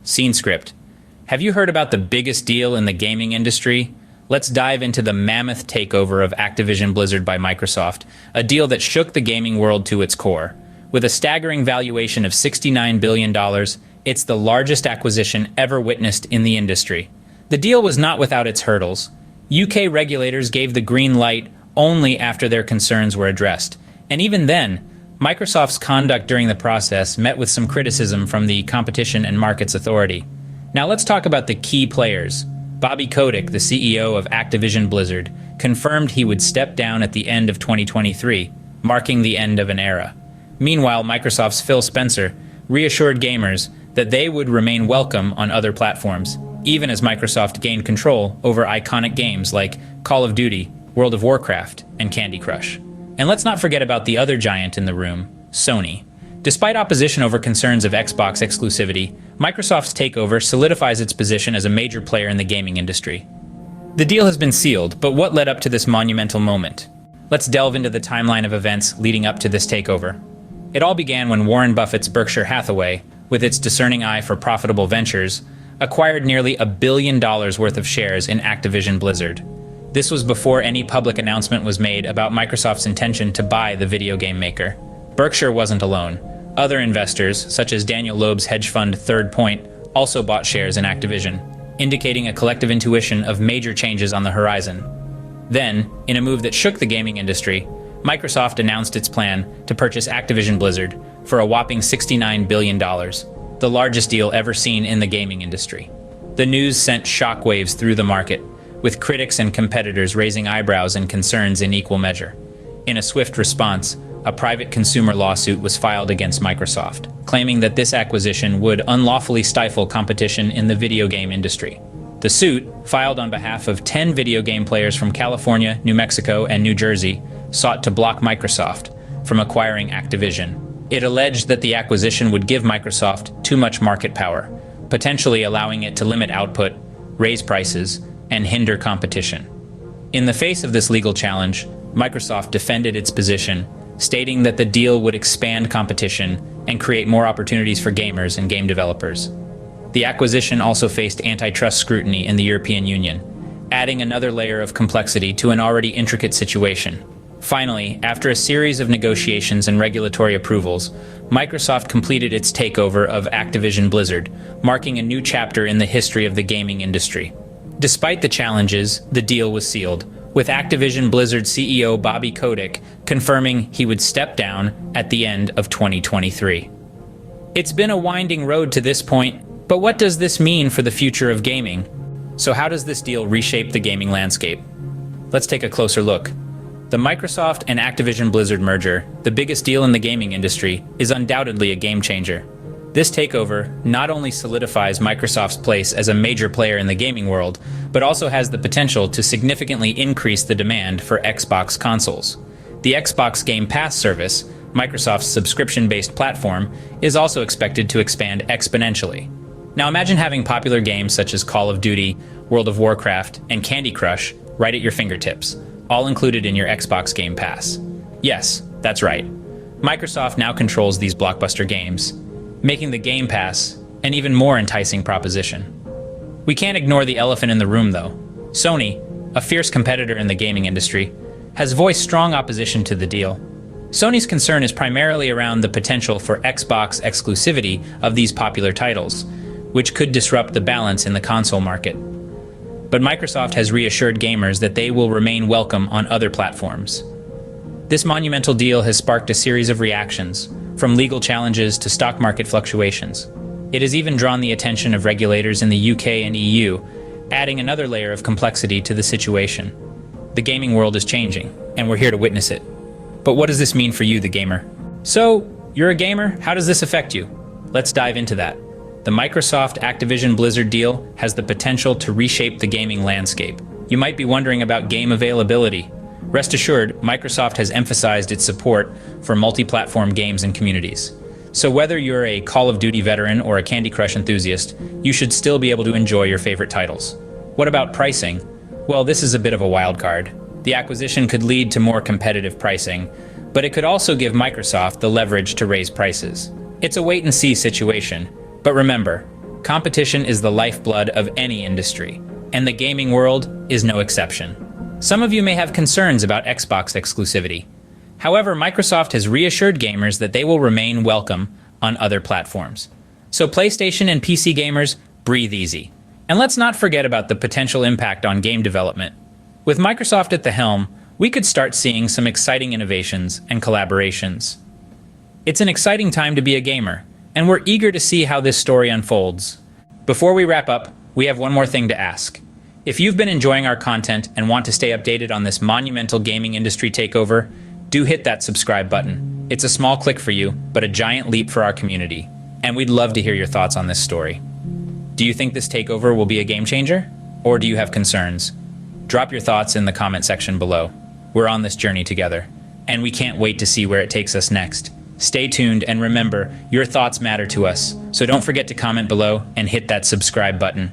Scene script. Have you heard about the biggest deal in the gaming industry? Let's dive into the mammoth takeover of Activision Blizzard by Microsoft, a deal that shook the gaming world to its core. With a staggering valuation of $69 billion, it's the largest acquisition ever witnessed in the industry. The deal was not without its hurdles. UK regulators gave the green light only after their concerns were addressed. And even then, Microsoft's conduct during the process met with some criticism from the Competition and Markets Authority. Now let's talk about the key players. Bobby Kotick, the CEO of Activision Blizzard, confirmed he would step down at the end of 2023, marking the end of an era. Meanwhile, Microsoft's Phil Spencer reassured gamers that they would remain welcome on other platforms, even as Microsoft gained control over iconic games like Call of Duty, World of Warcraft, and Candy Crush. And let's not forget about the other giant in the room, Sony. Despite opposition over concerns of Xbox exclusivity, Microsoft's takeover solidifies its position as a major player in the gaming industry. The deal has been sealed, but what led up to this monumental moment? Let's delve into the timeline of events leading up to this takeover. It all began when Warren Buffett's Berkshire Hathaway, with its discerning eye for profitable ventures, acquired nearly $1 billion worth of shares in Activision Blizzard. This was before any public announcement was made about Microsoft's intention to buy the video game maker. Berkshire wasn't alone. Other investors, such as Daniel Loeb's hedge fund Third Point, also bought shares in Activision, indicating a collective intuition of major changes on the horizon. Then, in a move that shook the gaming industry, Microsoft announced its plan to purchase Activision Blizzard for a whopping $69 billion, the largest deal ever seen in the gaming industry. The news sent shockwaves through the market, with critics and competitors raising eyebrows and concerns in equal measure. In a swift response, a private consumer lawsuit was filed against Microsoft, claiming that this acquisition would unlawfully stifle competition in the video game industry. The suit, filed on behalf of 10 video game players from California, New Mexico, and New Jersey, sought to block Microsoft from acquiring Activision. It alleged that the acquisition would give Microsoft too much market power, potentially allowing it to limit output, raise prices, and hinder competition. In the face of this legal challenge, Microsoft defended its position, stating that the deal would expand competition and create more opportunities for gamers and game developers. The acquisition also faced antitrust scrutiny in the European Union, adding another layer of complexity to an already intricate situation. Finally, after a series of negotiations and regulatory approvals, Microsoft completed its takeover of Activision Blizzard, marking a new chapter in the history of the gaming industry. Despite the challenges, the deal was sealed, with Activision Blizzard CEO Bobby Kotick confirming he would step down at the end of 2023. It's been a winding road to this point, but what does this mean for the future of gaming? So how does this deal reshape the gaming landscape? Let's take a closer look. The Microsoft and Activision Blizzard merger, the biggest deal in the gaming industry, is undoubtedly a game changer. This takeover not only solidifies Microsoft's place as a major player in the gaming world, but also has the potential to significantly increase the demand for Xbox consoles. The Xbox Game Pass service, Microsoft's subscription-based platform, is also expected to expand exponentially. Now imagine having popular games such as Call of Duty, World of Warcraft, and Candy Crush right at your fingertips, all included in your Xbox Game Pass. Yes, that's right. Microsoft now controls these blockbuster games, making the Game Pass an even more enticing proposition. We can't ignore the elephant in the room, though. Sony, a fierce competitor in the gaming industry, has voiced strong opposition to the deal. Sony's concern is primarily around the potential for Xbox exclusivity of these popular titles, which could disrupt the balance in the console market. But Microsoft has reassured gamers that they will remain welcome on other platforms. This monumental deal has sparked a series of reactions, from legal challenges to stock market fluctuations. It has even drawn the attention of regulators in the UK and EU, adding another layer of complexity to the situation. The gaming world is changing, and we're here to witness it. But what does this mean for you, the gamer? So, you're a gamer? How does this affect you? Let's dive into that. The Microsoft Activision Blizzard deal has the potential to reshape the gaming landscape. You might be wondering about game availability. Rest assured, Microsoft has emphasized its support for multi-platform games and communities. So whether you're a Call of Duty veteran or a Candy Crush enthusiast, you should still be able to enjoy your favorite titles. What about pricing? Well, this is a bit of a wild card. The acquisition could lead to more competitive pricing, but it could also give Microsoft the leverage to raise prices. It's a wait-and-see situation. But remember, Competition is the lifeblood of any industry, and the gaming world is no exception. Some of you may have concerns about Xbox exclusivity. However, Microsoft has reassured gamers that they will remain welcome on other platforms. So PlayStation and PC gamers, breathe easy. And let's not forget about the potential impact on game development. With Microsoft at the helm, we could start seeing some exciting innovations and collaborations. It's an exciting time to be a gamer, and we're eager to see how this story unfolds. Before we wrap up, we have one more thing to ask. If you've been enjoying our content and want to stay updated on this monumental gaming industry takeover, do hit that subscribe button. It's a small click for you, but a giant leap for our community. And we'd love to hear your thoughts on this story. Do you think this takeover will be a game changer? Or do you have concerns? Drop your thoughts in the comment section below. We're on this journey together, and we can't wait to see where it takes us next. Stay tuned, and remember, your thoughts matter to us, so don't forget to comment below and hit that subscribe button.